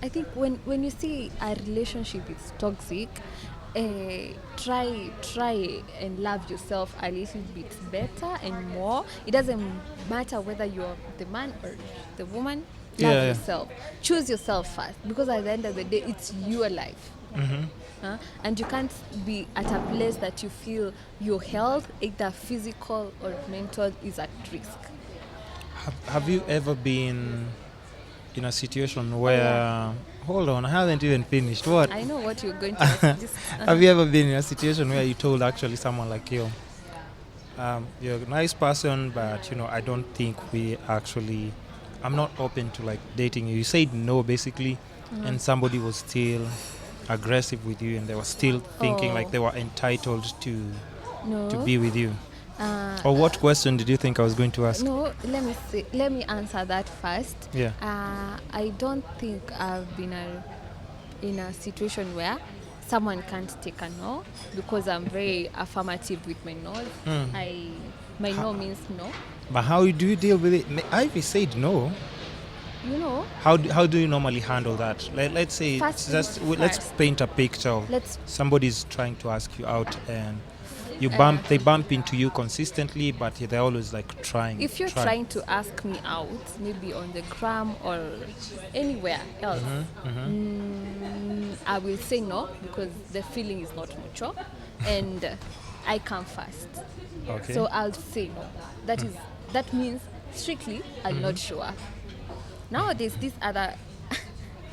I think when you see a relationship is toxic, try and love yourself a little bit better and more. It doesn't matter whether you're the man or the woman. Love Yeah. yourself. Choose yourself first, because at the end of the day, it's your life. And you can't be at a place that you feel your health, either physical or mental, is at risk. Have you ever been in a situation where... Hold on, I haven't even finished. What? I know what you're going to ask. Have you ever been in a situation where you told actually someone like you're a nice person, but I don't think I'm not open to like dating you. You said no basically, and somebody was still aggressive with you, and they were still thinking like they were entitled to be with you. Or what question did you think I was going to ask? No, let me answer that first. Yeah. I don't think I've been in a situation where someone can't take a no, because I'm very affirmative with my no's. My no means no. But how do you deal with it? Ivy said no. How do you normally handle that? Let's say let's paint a picture of somebody's trying to ask you out, and they bump into you consistently, but they're always like trying. If you're trying to ask me out, maybe on the gram or anywhere else, I will say no, because the feeling is not mature, and I come first. Okay. So I'll say no. That means strictly I'll not show up. Nowadays, this other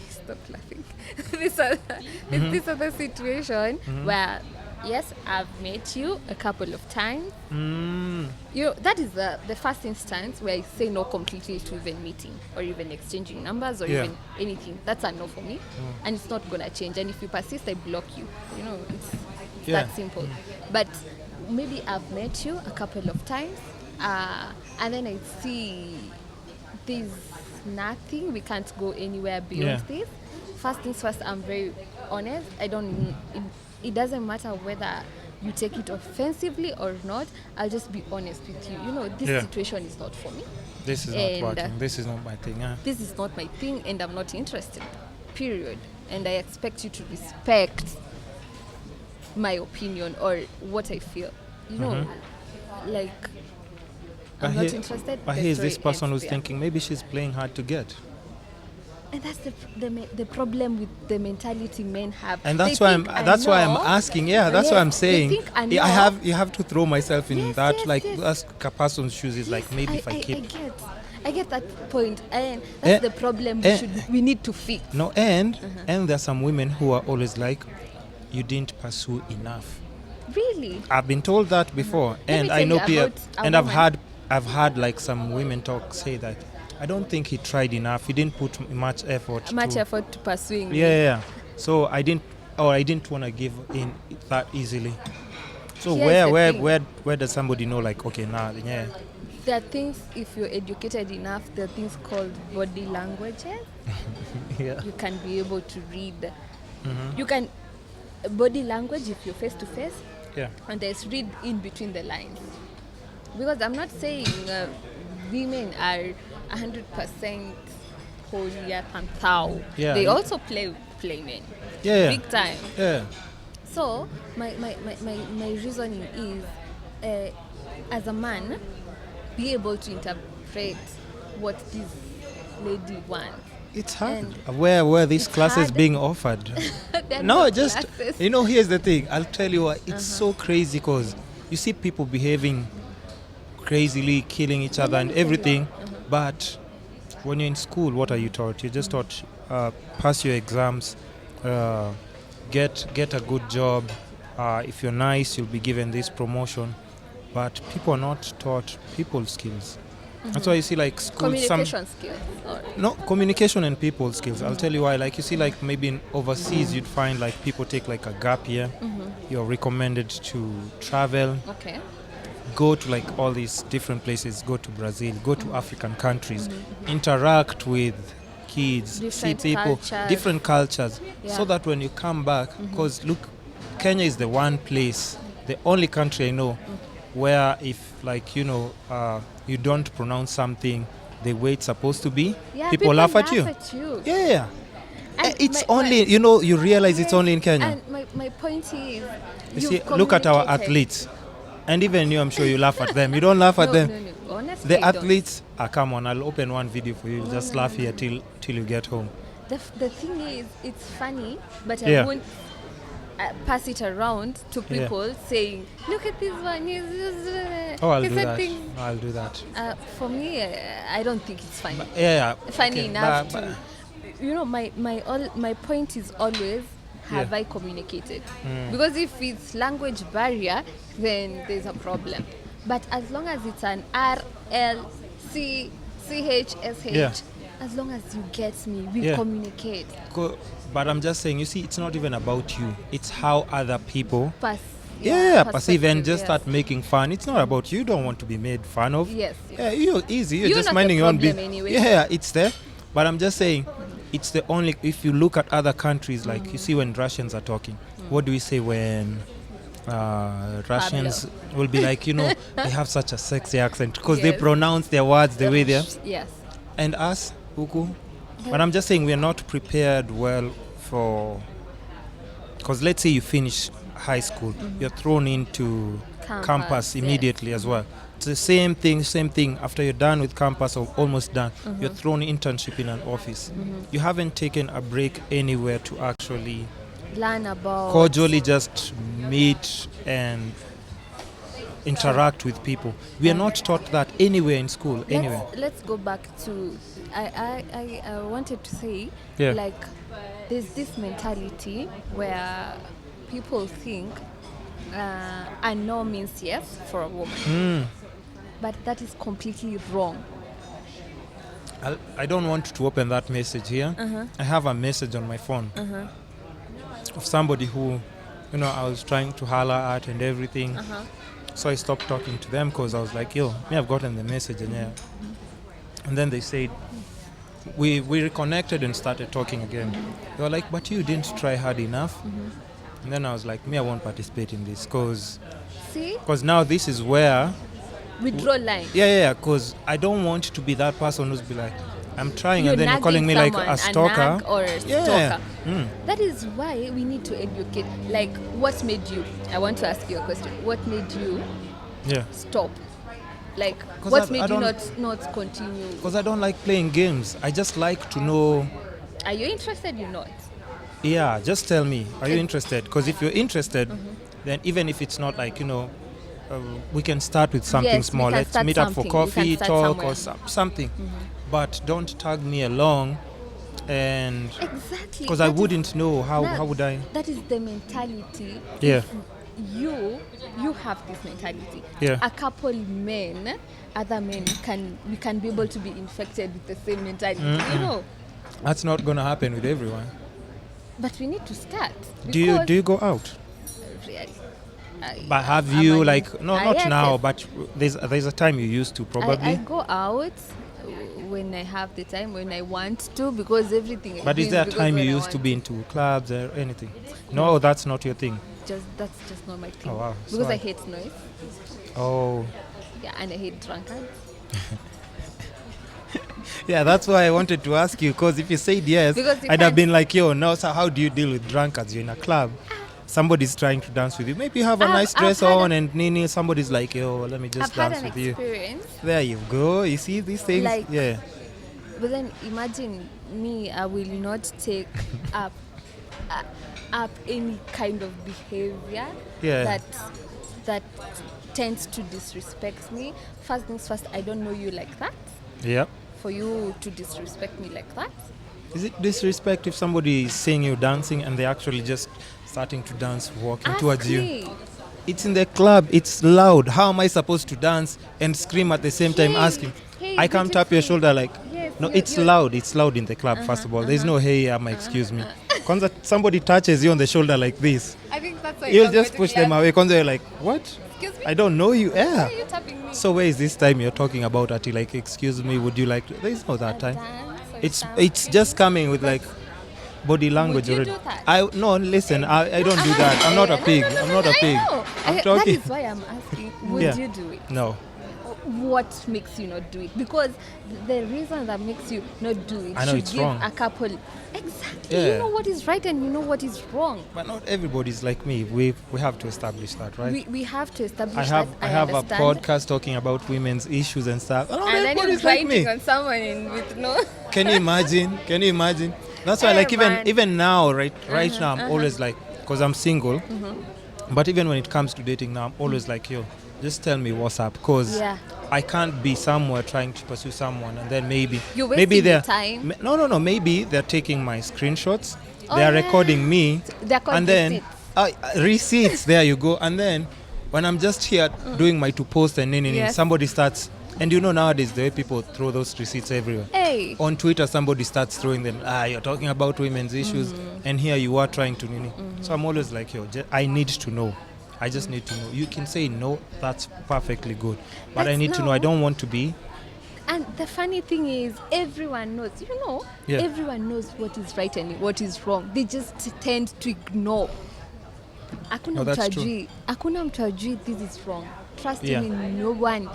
stop laughing. this other situation where, yes, I've met you a couple of times. That is the first instance where I say no completely to even meeting or even exchanging numbers or even anything. That's a no for me, and it's not gonna change. And if you persist, I block you. It's that simple. But maybe I've met you a couple of times, and then I see there's nothing. We can't go anywhere beyond this. First things first, I'm very honest. It doesn't matter whether you take it offensively or not. I'll just be honest with you. This situation is not for me. This is not working. This is not my thing. This is not my thing, and I'm not interested. Period. And I expect you to respect my opinion or what I feel. Like, I'm not interested. But here's this person who's thinking maybe she's playing hard to get. And that's the problem with the mentality men have. And that's why I'm asking. Yeah, that's what I'm saying. You have to throw myself in that's a person's shoes. Is like maybe if I keep. I get that point, and that's the problem we need to fix. No, and there's some women who are always like, you didn't pursue enough. Really? I've been told that before, and I know people, and I've had like some women say that I don't think he tried enough. He didn't put much effort to pursuing. Yeah. So I didn't want to give in that easily. So where does somebody know like, okay, yeah. There are things, if you're educated enough, there are things called body languages. You can be able to read. You can body language if you're face to face. And there's read in between the lines. Because I'm not saying women are 100% holier than thou. They also play men. Big time. So my reasoning is, as a man, be able to interpret what this lady wants. It's hard. Where these classes being offered? No, just classes. Here's the thing. I'll tell you what. It's so crazy because you see people behaving crazily, killing each other and everything. But when you're in school, what are you taught? You're just taught pass your exams, get a good job. If you're nice, you'll be given this promotion. But people are not taught people skills. That's why you see like school communication skills. No, communication and people skills. I'll tell you why. Like you see like maybe in overseas you'd find like people take like a gap year. You're recommended to travel. Okay. Go to like all these different places. Go to Brazil. Go to African countries. Interact with kids. Different see people. Cultures. Different cultures. So that when you come back, because look, Kenya is the one place, the only country I know where if like you don't pronounce something the way it's supposed to be, people laugh at you. Yeah. And It's my- only, you realize it's only in Kenya. And my point is, You see, look at our athletes. And even you, I'm sure you laugh at them. You don't laugh at them. No. Honestly, The I don't. athletes, come on, I'll open one video for you. Just laugh here till you get home. The thing is, it's funny, but Yeah. I won't pass it around to Yeah. people saying, look at this one. I'll he do said that. things. I'll do that. For me, I don't think it's funny. Yeah. Funny okay, enough but- to, my point is always, have Yeah. I communicated? Because if it's language barrier, then there's a problem. But as long as it's an RLCCHSH, Yeah. as long as you get me, we Yeah. communicate. But I'm just saying, you see, it's not even about you. It's how other people perceive and just start making fun. It's not about you. You don't want to be made fun of. Yes. Yeah, you're easy. You're You're just not minding the your own problem business. anyway. Yeah, it's there. But I'm just saying, it's the only. If you look at other countries, like you see when Russians are talking, what do we say when Russians will be like, they have such a sexy accent because they Yes. pronounce their words the way they're. Yes. And us, Uku. But I'm just saying we're not prepared well for. Because let's say you finish high school, you're thrown into campus yes. immediately as well. It's the same thing. After you're done with campus or almost done, you're thrown internship in an office. You haven't taken a break anywhere to actually Learn about. cordially just meet and interact with people. We are not taught that anywhere in school, anywhere. Let's go back to. I wanted to say, Yeah. like, there's this mentality where people think a no means yes for a woman, but that is completely wrong. I don't want to open that message here. I have a message on my phone of somebody who, I was trying to holler at and everything. So I stopped talking to them because I was like, I've gotten the message. And then they said, we reconnected and started talking again. They were like, but you didn't try hard enough. And then I was like, I won't participate in this because See, now this is where, we draw line. because I don't want to be that person who's be like, I'm trying You're and then you're calling me like nagging a someone, stalker. nag or a Yeah. stalker. Mm. That is why we need to educate. Like, what made you? I want to ask you a question. What made you Yeah. stop? Like, 'Cause what I made you don't- not continue? Because I don't like playing games. I just like to know. Are you interested? You're not. Yeah, just tell me. Are you interested? Because if you're interested, then even if it's not like, we can start with something Yes, we small. can Let's start meet up for something. We can coffee, start talk, somewhere. or something. But don't tag me along, and Exactly. because I That is- wouldn't know how would I. That is the mentality. Yeah. You have this mentality. Yeah. A couple men, other men we can be able to be infected with the same mentality. That's not gonna happen with everyone. But we need to start. Do you go out? Really? But have I'm you an- like not yes, now, yes. but there's a time you used to probably. I go out when I have the time, when I want to, because everything. But is there a because time you when I used to want be into clubs or anything? No, that's not your thing. That's just not my thing. Oh, wow. Because So I hate noise. Oh. Yeah, and I hate drunkards. Yeah, that's why I wanted to ask you, because if you said yes, Because you I'd have can't- been like, no, so how do you deal with drunkards? You're in a club. Somebody's trying to dance with you. Maybe you have a I've- nice I've dress had on and Nini, somebody's like, let me just I've had dance an with you. experience. There you go. You see these things? Like- Yeah. But then imagine me, I will not take up any kind of behavior Yeah. that tends to disrespect me. First things first, I don't know you like that. Yeah. For you to disrespect me like that. Is it disrespect if somebody is seeing you dancing and they're actually just starting to dance, walking towards you? me. It's in the club, it's loud. How am I supposed to dance and scream at the same time Hey, asking? hey, I can't tap your beautiful. shoulder like, Yes, no, you- it's you- loud. It's loud in the club, first of all. There's no, hey, excuse me. Kwanza, somebody touches you on the shoulder like this. I think that's why You'll just push them away. Kwanza, you're like, what? Excuse me? I don't know you. Why Yeah. are you tapping me? So where is this time you're talking about at? Like, excuse me, would you like to? There's no that time. It's just coming with like body language you already. do that? No, listen, I don't do that. I'm not a pig. I'm not a pig. I'm That talking. is why I'm asking. Would Yeah. you do it? No. what makes you not do it, because the reason that makes you not do it I know should it's give wrong. a couple. Exactly. Yeah. You know what is right and you know what is wrong. But not everybody's like me. We have to establish that, right? We have to establish I have that. I have a understand. podcast talking about women's issues and stuff. Not And then you're everybody's like grinding me. on someone with no. Can you imagine? Can you imagine? That's why, Hey, like, man. even now, right now, I'm always like, because I'm single. Mm-hmm. But even when it comes to dating now, I'm always like, yo, just tell me what's up, because Yeah. I can't be somewhere trying to pursue someone and then maybe You're maybe wasting they're your time. No, maybe they're taking my screenshots, Oh, they're yeah. recording me, They're called and then receipts. receipts. There you go. And then when I'm just here doing my to post and Yes. somebody starts, and nowadays the way people throw those receipts everywhere. Hey. On Twitter, somebody starts throwing them. You're talking about women's issues, and here you are trying to nini. So I'm always like, yo, I need to know. I just need to know. You can say no, that's perfectly good, but I That's need to know. no. I don't want to be. And the funny thing is, everyone knows. Yeah. Everyone knows what is right and what is wrong. They just tend to ignore. No, that's true. Hakuna mtu ajui this is wrong. Trust Yeah. me, no one.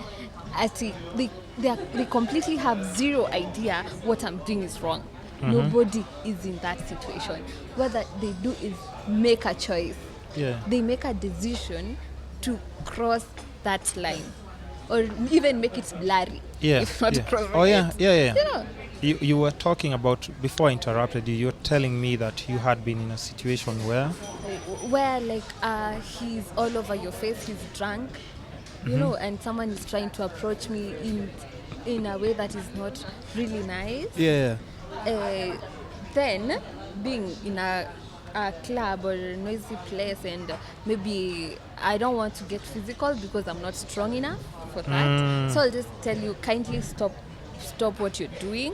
They completely have zero idea what I'm doing is wrong. Nobody is in that situation. What they do is make a choice. Yeah. They make a decision to cross that line, or even make it blurry. Yeah. If not yeah. cross Oh yeah, it. yeah. You know. You were talking about, before I interrupted you. You were telling me that you had been in a situation where like he's all over your face, he's drunk, and someone is trying to approach me in a way that is not really nice. Yeah. Then being in a club or a noisy place, and maybe I don't want to get physical because I'm not strong enough for that. So I'll just tell you, kindly stop what you're doing.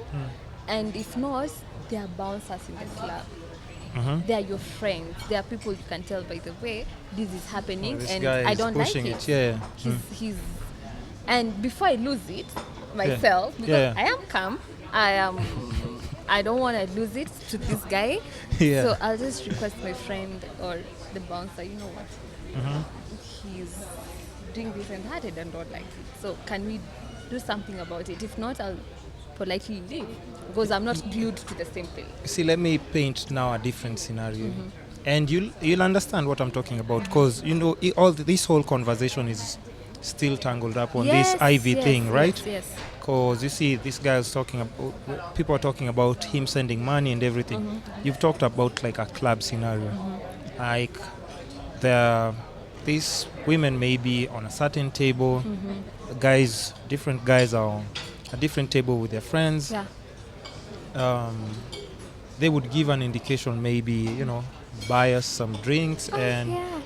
And if not, there are bouncers in the club. They are your friends. They are people you can tell, by the way, this is happening, This and guy I is don't like pushing it. Yeah. He's and before I lose it myself, because I am calm, I don't want to lose it to this guy. Yeah. So I'll just request my friend or the bouncer, you know what, he's doing this and that, and I don't like it. So can we do something about it? If not, I'll politely leave, because I'm not glued to the same place. See, let me paint now a different scenario, and you'll understand what I'm talking about, because this whole conversation is still tangled up on this Ivy thing, right? Yes. Because you see, this guy is talking about, people are talking about him sending money and everything. You've talked about like a club scenario, like these women may be on a certain table, different guys are on a different table with their friends. Yeah. They would give an indication, maybe, buy us some drinks.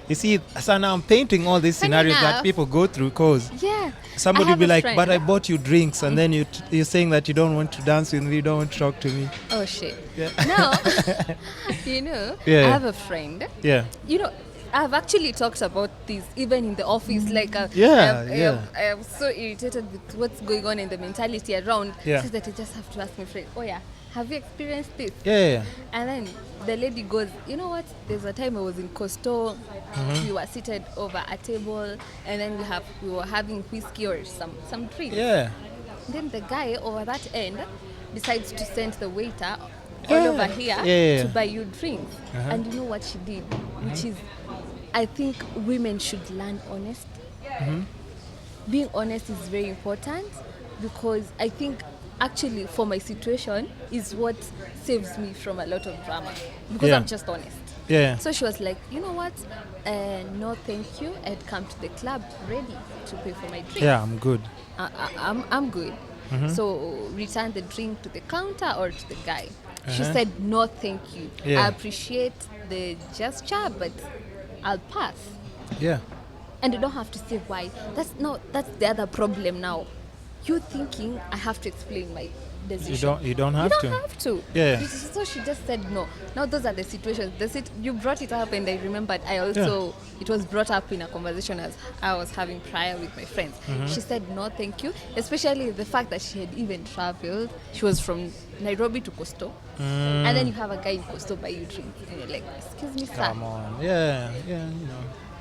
You see, so now I'm painting all these Funny scenarios that enough. people go through, because Yeah. somebody I will have be a like, friend. but I bought you drinks, and then you're saying that you don't want to dance with me, you don't want to talk to me. Oh shit. Yeah. No. Yeah. I have a friend. Yeah. I've actually talked about this even in the office. Like, I am so irritated with what's going on in the mentality around. Yeah. So that I just have to ask my friend, oh yeah, have you experienced this? Yeah. And then the lady goes, you know what? There's a time I was in Coastal. We were seated over a table, and then we were having whiskey or some drinks. Yeah. Then the guy over that end decides to send the waiter all over here to buy you drinks. And you know what she did? Which is, I think women should learn honesty. Being honest is very important, because I think actually for my situation is what saves me from a lot of drama, because I'm just honest. Yeah. So she was like, you know what? No, thank you. I'd come to the club ready to pay for my drink. Yeah, I'm good. I'm good. So return the drink to the counter or to the guy. She said, no, thank you. Yeah. I appreciate the gesture, but I'll pass. Yeah. And you don't have to say why. That's the other problem now. You thinking I have to explain my decision. You don't have to. You don't have to. Yeah. So she just said no. Now those are the situations. You brought it up, and I remembered I also it was brought up in a conversation as I was having prior with my friends. She said no, thank you. Especially the fact that she had even traveled. She was from Nairobi to Coastal, and then you have a guy in Coastal buy you drink, and you're like, excuse me, sir. Come on. Yeah.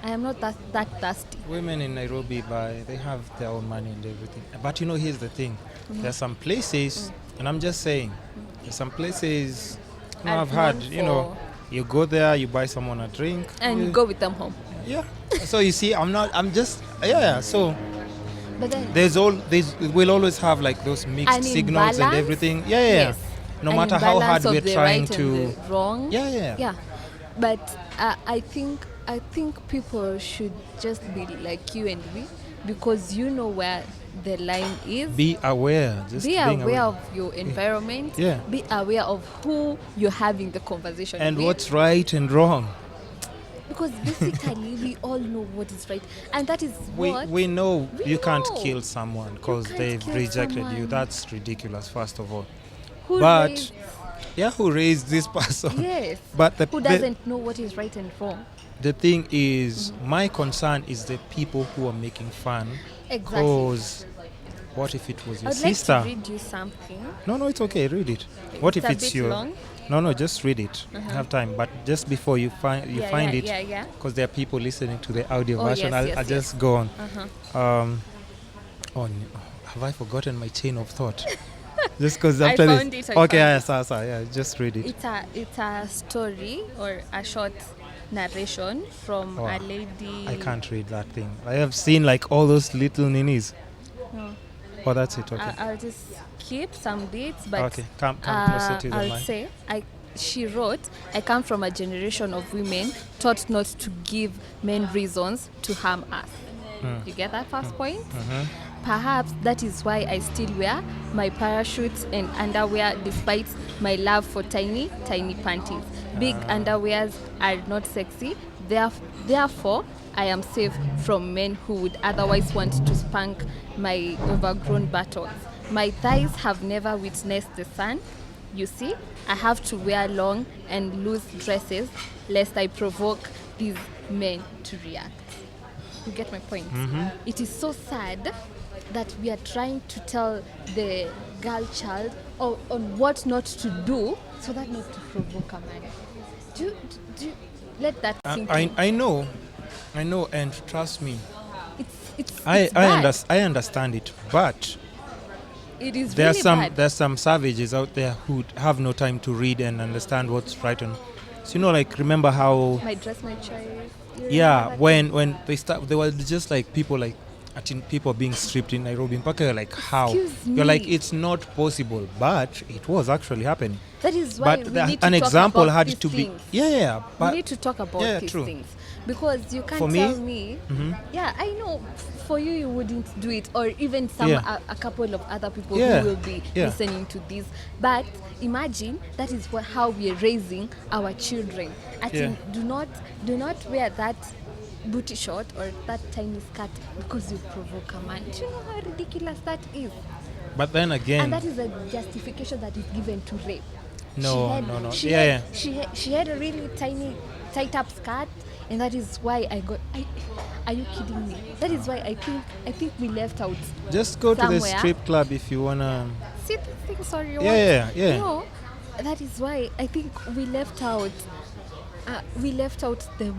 I am not that thirsty. Women in Nairobi they have their own money and everything. But here's the thing. There's some places, and I'm just saying, there's some places I've had, known you go there, you buy someone a drink. and you go with them home. Yeah. So you see, so But then we'll always have like those mixed an signals and imbalance? everything. Yes. No An matter how hard imbalance of we're the trying right to. and the wrong. Yeah. But I think people should just be like you and me, because you know where the line is. Be aware. Just Be being aware of your environment. Yeah. Be aware of who you're having the conversation and with. what's right and wrong. Because basically we all know what is right, and that is what We know we you can't know. kill someone because can't they've kill rejected you. someone. That's ridiculous, first of all. who But raised- who raised this person? yes, But who doesn't know what is right and wrong. the thing is, my concern is the people who are making fun. Exactly. Because what if it was your I'd like sister? to read you something. No, it's okay. Read it. What if a it's bit your? long. No, just read it. Have time, but just before you find it, Yeah. because there are people listening to the audio Oh, version. yes, I'll yes, just go on. Uh-huh. Have I forgotten my chain of thought? Just because I after found this. it, I Okay, found just read it. It's a story or a short narration from Oh, a lady. I can't read that thing. I have seen like all those little ninis. No. Oh, that's it. Okay. I'll just keep some dates, but Okay, come closer to the I'll mic. say she wrote, I come from a generation of women taught not to give men reasons to harm us. You get that first point? Perhaps that is why I still wear my parachutes and underwear despite my love for tiny panties. Big underwears are not sexy. Therefore, I am safe from men who would otherwise want to spank my overgrown buttocks. My thighs have never witnessed the sun. You see, I have to wear long and loose dresses lest I provoke these men to react. You get my point? It is so sad that we are trying to tell the girl child on what not to do so that not to provoke a man. Do you let that sink in? I know, and trust me, It's I bad. I understand it, but It is really bad. there's some savages out there who have no time to read and understand what's right and. So like remember how My dress, my choice. You yeah remember that? when they were just like people like I think people being stripped in Nairobi. Mpaka you're like how Excuse you're like me. it's not possible, but it was actually happening. That is why But we need to an talk example about had these to things. be yeah We but need to talk about yeah, these true. things, because you can't For me? tell me. Yeah, I know. For you wouldn't do it, or even some Yeah. a couple of other people Yeah, who will be yeah. listening to this. But imagine that is how we are raising our children. I think do not wear that booty short or that tiny skirt because you provoke a man. Do you know how ridiculous that is? But then again, And that is a justification that is given to rape. No. She had a really tiny, tight up skirt, and that is why I got. Are you kidding me? That is why I think we left out. just go to the somewhere. strip club if you wanna. See the things are your Yeah. No, that is why I think we left out. We left out the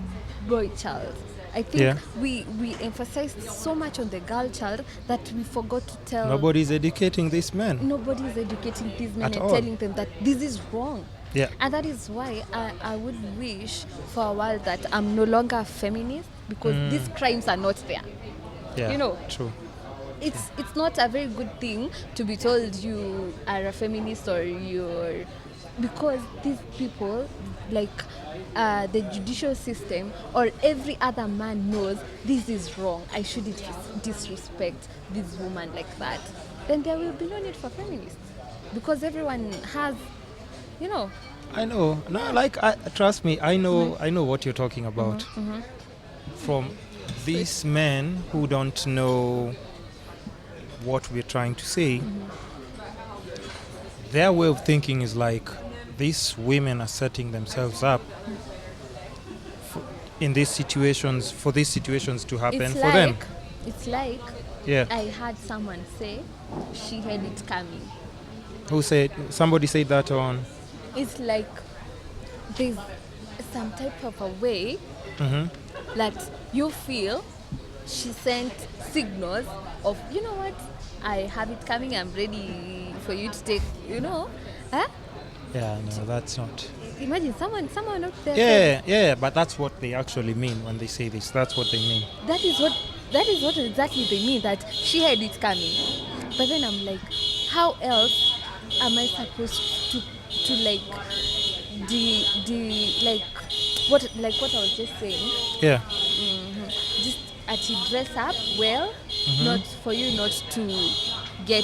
boy child. I think Yeah. we emphasized so much on the girl child that we forgot to tell. Nobody's educating these men. Nobody is educating these men At and all. telling them that this is wrong. Yeah. And that is why I would wish for a while that I'm no longer a feminist, because these crimes are not there. Yeah. You know. True. It's not a very good thing to be told you are a feminist or you're, because these people like the judicial system or every other man knows this is wrong. I shouldn't disrespect this woman like that. Then there will be no need for feminists, because everyone has, you know. I know. No, like trust me. I know what you're talking about. From these men who don't know what we're trying to say, their way of thinking is like these women are setting themselves up in these situations for these situations to happen It's for them. It's like Yeah. I heard someone say she had it coming. Who said? Somebody said that on. It's like there's some type of a way that you feel she sent signals of, you know what, I have it coming, I'm ready for you to take, huh? Yeah, no, that's not. Imagine someone out there said, Yeah, but that's what they actually mean when they say this. That's what they mean. that is what exactly they mean, that she had it coming. But then I'm like, how else am I supposed to like like what I was just saying? Yeah. Just actually dress up well, not for you not to get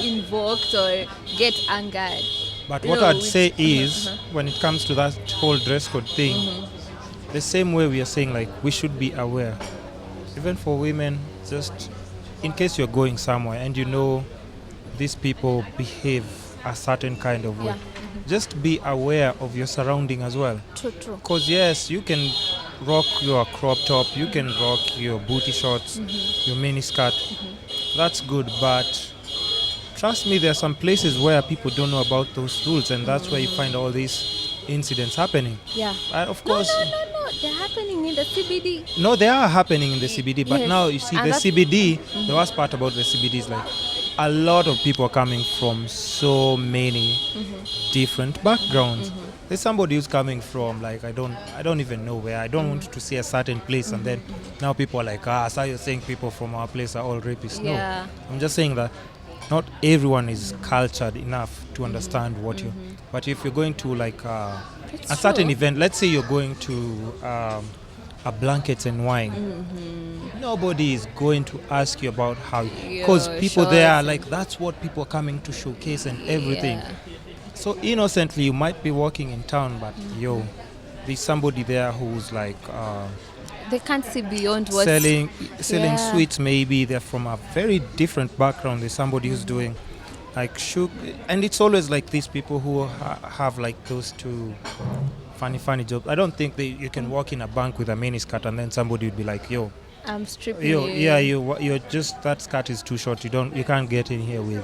invoked or get angered. But what I'd say is, when it comes to that whole dress code thing, the same way we are saying, like, we should be aware. Even for women, just in case you're going somewhere and you know these people behave a certain kind of way, Yeah. just be aware of your surrounding as well. True. Because yes, you can rock your crop top, you can rock your booty shorts, your mini skirt. That's good, but trust me, there are some places where people don't know about those rules, and that's where you find all these incidents happening. Yeah. Of course, No, they're happening in the CBD. no, they are happening in the CBD, but Yes. now you see And the that's- CBD, the worst part about the CBD is like a lot of people are coming from so many different backgrounds. There's somebody who's coming from like I don't even know where. I don't want to see a certain place, and then now people are like, so you're saying people from our place are all rapists. Yeah. No, I'm just saying that not everyone is cultured enough to understand what you. But if you're going to like a It's certain true. event, let's say you're going to a blankets and wine, nobody is going to ask you about how, because Your people there are shorts like, that's what people are coming to showcase and everything. Yeah. So innocently you might be walking in town, but there's somebody there who's like They can't see beyond what selling Yeah. sweets. Maybe they're from a very different background. There's somebody who's doing like and it's always like these people who have like those two funny jobs. I don't think you can walk in a bank with a mini skirt and then somebody would be like, I'm stripping you're you. just, that skirt is too short, you can't get in here with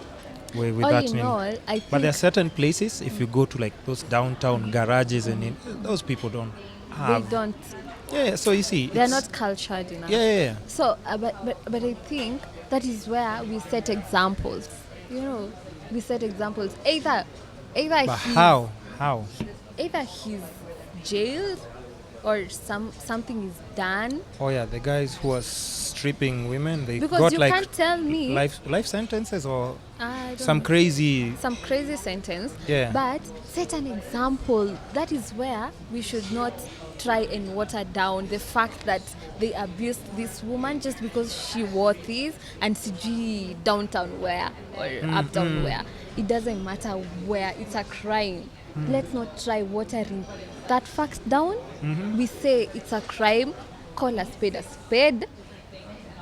All that in name. all, I think But there are certain places, if you go to like those downtown garages and those people don't have. they don't. Yeah, so you see, They're it's- not cultured enough. Yeah. So, but I think that is where we set examples. We set examples. Either But he's, how? either he's jailed or something is done. Oh yeah, the guys who are stripping women, they Because got you like can't tell me life sentences or I don't some know, crazy. some crazy sentence. Yeah. But set an example. That is where we should not try and water down the fact that they abused this woman just because she wore this and CG downtown wear or uptown wear. It doesn't matter where, it's a crime. Let's not try watering that fact down. We say it's a crime, call a spade,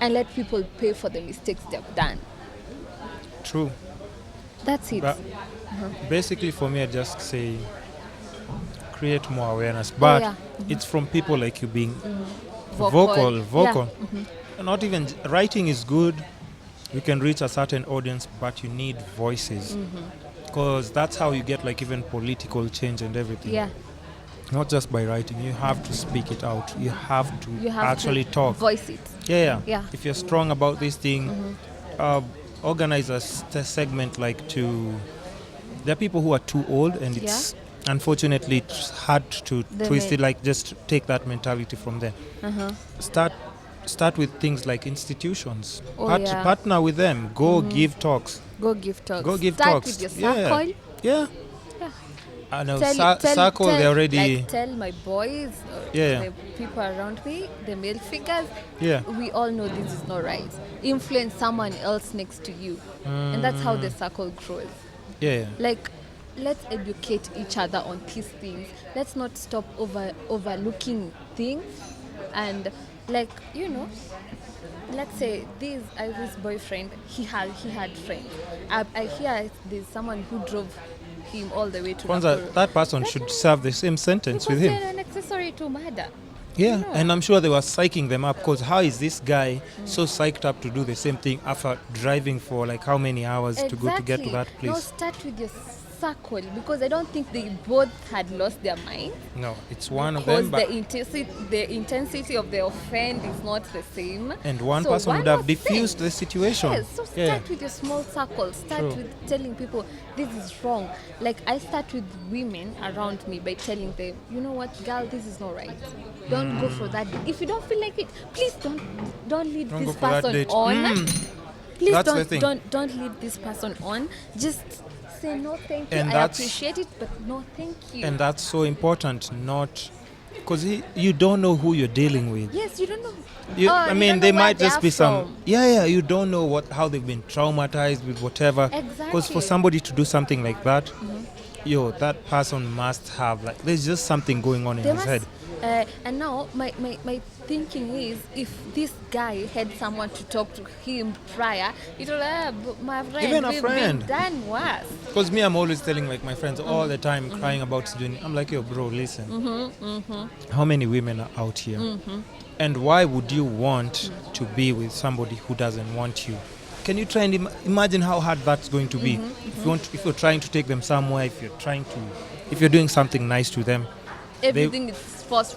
and let people pay for the mistakes they've done. True. That's it. But basically for me, I just say create more awareness. But yeah. it's from people like you being Vocal. vocal. Not even writing is good. You can reach a certain audience, but you need voices. Because that's how you get like even political change and everything. Yeah. Not just by writing, you have to speak it out. You have to You have actually to talk. voice it. Yeah. Yeah. If you're strong about this thing, organize a segment like to. There are people who are too old, and it's unfortunately it's hard to twist it. Like just take that mentality from them. Start with things like institutions. Partner with them. Go give talks. Go give talks. Go give Start talks. with your circle. Yeah. Yeah. I know. Tell, Circle. They already. like, tell my boys, the people around me, the male figures. Yeah. We all know this is not right. Influence someone else next to you, and that's how the circle grows. Yeah. Like, let's educate each other on these things. Let's not stop overlooking things, and like let's say this boyfriend, he had friends. I hear there's someone who drove him all the way to Nakuru. That person should serve the same sentence because with him. they're an accessory to murder. Yeah, and I'm sure they were psyching them up, because how is this guy so psyched up to do the same thing after driving for like how many hours to go to get to that place? No, start with your circle, because I don't think they both had lost their mind. No, it's one of Because them, but the intensity of the offense is not the same. and one So person why would have not diffused say? the situation. Yes, so start with your small circle. Start True. with telling people this is wrong. Like I start with women around me by telling them, you know what, girl, this is not right. Don't go for that. If you don't feel like it, please don't lead Don't this go for that person date. on. Please That's the thing. don't lead this person on. Just say no, thank you. And I that's- appreciate it, but no, thank you. And that's so important, not because you don't know who you're dealing with. Yes, you don't know. I You mean, don't they know where might they just are be some. from. Yeah. You don't know how they've been traumatized with whatever. Because for Exactly. somebody to do something like that, that person must have there's just something going on in They his head. and now my thinking is, if this guy had someone to talk to him prior, it would my friend, Even a we've friend. been done worse. Because me, I'm always telling my friends all the time, crying about doing. I'm like, yo, bro, listen. How many women are out here? And why would you want to be with somebody who doesn't want you? Can you try and imagine how hard that's going to be? If you're trying to take them somewhere, if you're doing something nice to them, Everything is force.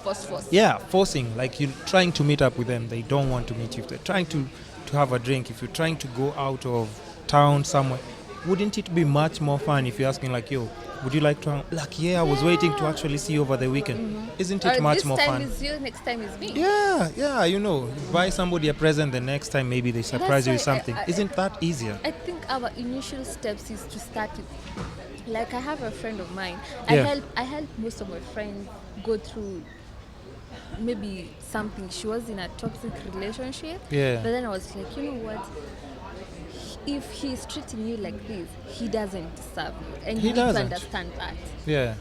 yeah, forcing, like you're trying to meet up with them, they don't want to meet you. If they're trying to have a drink, if you're trying to go out of town somewhere, wouldn't it be much more fun if you're asking like, yo, would you like to, I was waiting to actually see you over the weekend. Isn't it much more fun? This time is you, next time is me. Yeah, you buy somebody a present, the next time maybe they surprise you with why something. Isn't that easier? I think our initial steps is to start with, like I have a friend of mine. Yeah. I help most of my friends go through maybe something. She was in a toxic relationship. Yeah. But then I was like, you know what? If he's treating you like this, he doesn't deserve you. And He you need to doesn't. understand that. Yeah.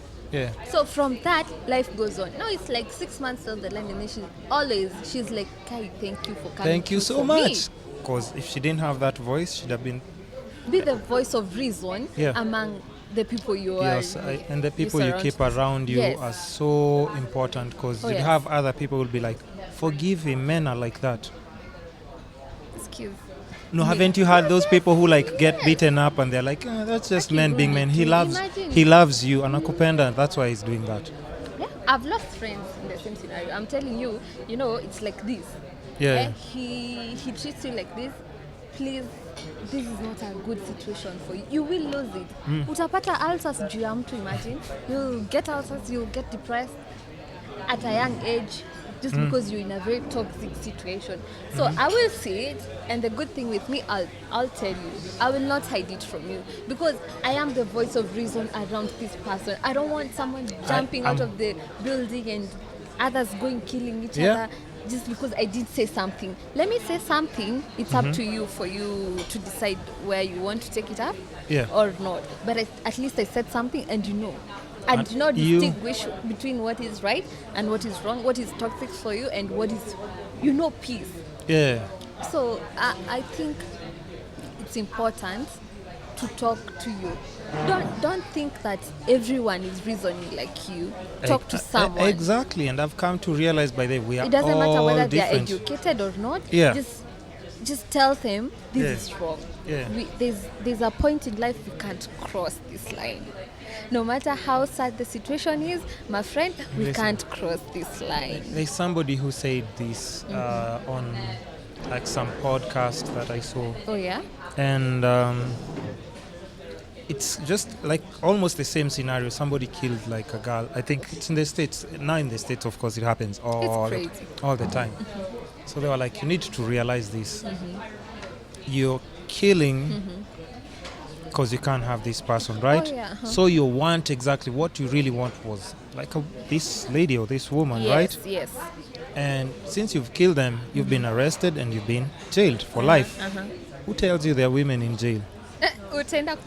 So from that, life goes on. Now it's like 6 months down the line, and then she's like, Kai, thank you for coming. Thank you through so for much. Because if she didn't have that voice, she'd have been me. Be the voice of reason among the people you are. yes, and the people you keep around you Yes. are so important, because you'd yes. have other people who will be like, forgive him, men are like that. Excuse. No, haven't you had those people who get beaten up and they're like, that's just Aki men being Rumi men. too. Imagine. He loves you, anakupenda, that's why he's doing that. Yeah, I've lost friends in the same scenario. I'm telling you, it's like this. Yeah. He treats you like this. Please, this is not a good situation for you. You will lose it. Utapata ulcers juu ya mtu, imagine. You'll get ulcers, you'll get depressed at a young age, just because you're in a very toxic situation. So I will see it, and the good thing with me, I'll tell you. I will not hide it from you, because I am the voice of reason around this person. I don't want someone jumping out of the building and others killing each other just because I did say something. Let me say something. It's up to you, for you to decide where you want to take it up or not. But at least I said something, and I do not distinguish between what is right and what is wrong, what is toxic for you and what is, peace. Yeah. So I think it's important to talk to you. Don't think that everyone is reasoning like you. Talk to someone. Exactly, and I've come to realize by the way we are It doesn't matter all whether different. they're educated or not. Yeah. Just tell them this is wrong. Yeah. There's a point in life we can't cross this line. No matter how sad the situation is, my friend, we can't cross this line. There's somebody who said this on some podcast that I saw. Oh yeah? And it's just almost the same scenario. Somebody killed a girl. I think it's in the States. Now in the States, of course, it happens all the time. So they were like, you need to realize this. You're killing because you can't have this person, right? Oh, yeah, So you want exactly what you really want was this lady or this woman, right? Yes. And since you've killed them, you've been arrested and you've been jailed for life. Who tells you there are women in jail?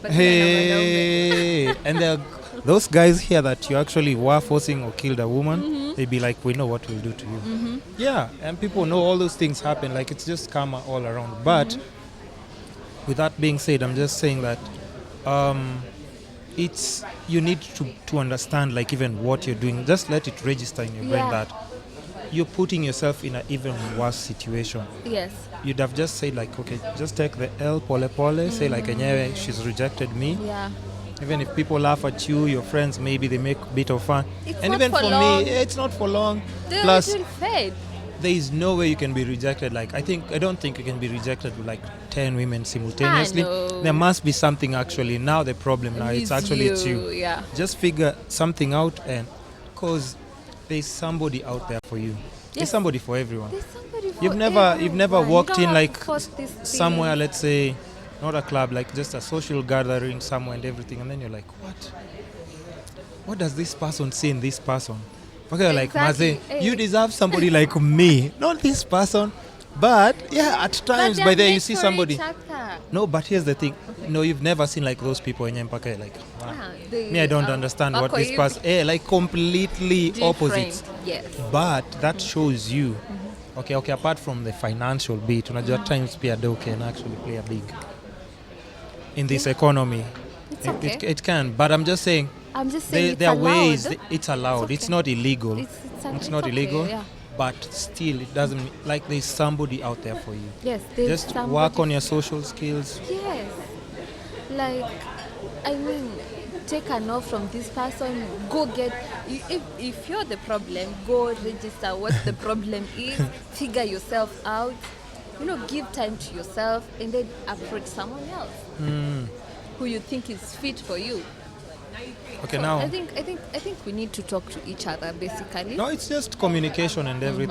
Hey, and there are those guys here that you actually were forcing or killed a woman, they'd be like, we know what we'll do to you. Yeah, and people know all those things happen. It's just karma all around. But with that being said, I'm just saying that you need to understand even what you're doing. Just let it register in your brain that you're putting yourself in an even worse situation. Yes. You'd have just said okay, just take the L pole pole, say enyewe, she's rejected me. Yeah. Even if people laugh at you, your friends, maybe they make a bit of fun. It's And not even for for long. me, it's not for long. It Plus, will fade. there is no way you can be rejected. Like, I don't think you can be rejected with like 10 women simultaneously. no. There must be something actually. Now the problem now, it's actually it's you. Yeah. Just figure something out, and because there's somebody out there for you. There's Yes. somebody for everyone. There's somebody for You've never everyone. walked You don't in have like to force this thing. somewhere, let's say, not a club, like just a social gathering somewhere and everything, and then you're like, what does this person see in this person? Okay, you're like, Exactly. Maze, you deserve somebody like me, not this person. But yeah, at times But by they're there you made see for somebody. each other. No, but here's the thing. No, you've never seen like those people in Mpaka, like, wow. Me, I don't understand what this person. Like completely opposites. Yes. But that shows you. Okay, apart from the financial bit, at times pia do can actually play a big in this economy. It's okay. It can, but I'm just saying there are ways it's allowed. Okay. It's not illegal. It's not okay, illegal. yeah. But still, it doesn't like there's somebody out there for you. Yes, there's Just somebody. work on your social skills. Yes. Like, I mean, take a no from this person. Go get. If you're the problem, go register what the problem is. Figure yourself out. Give time to yourself, and then approach someone else who you think is fit for you. Okay, So now I think we need to talk to each other basically. no, it's just communication and everything.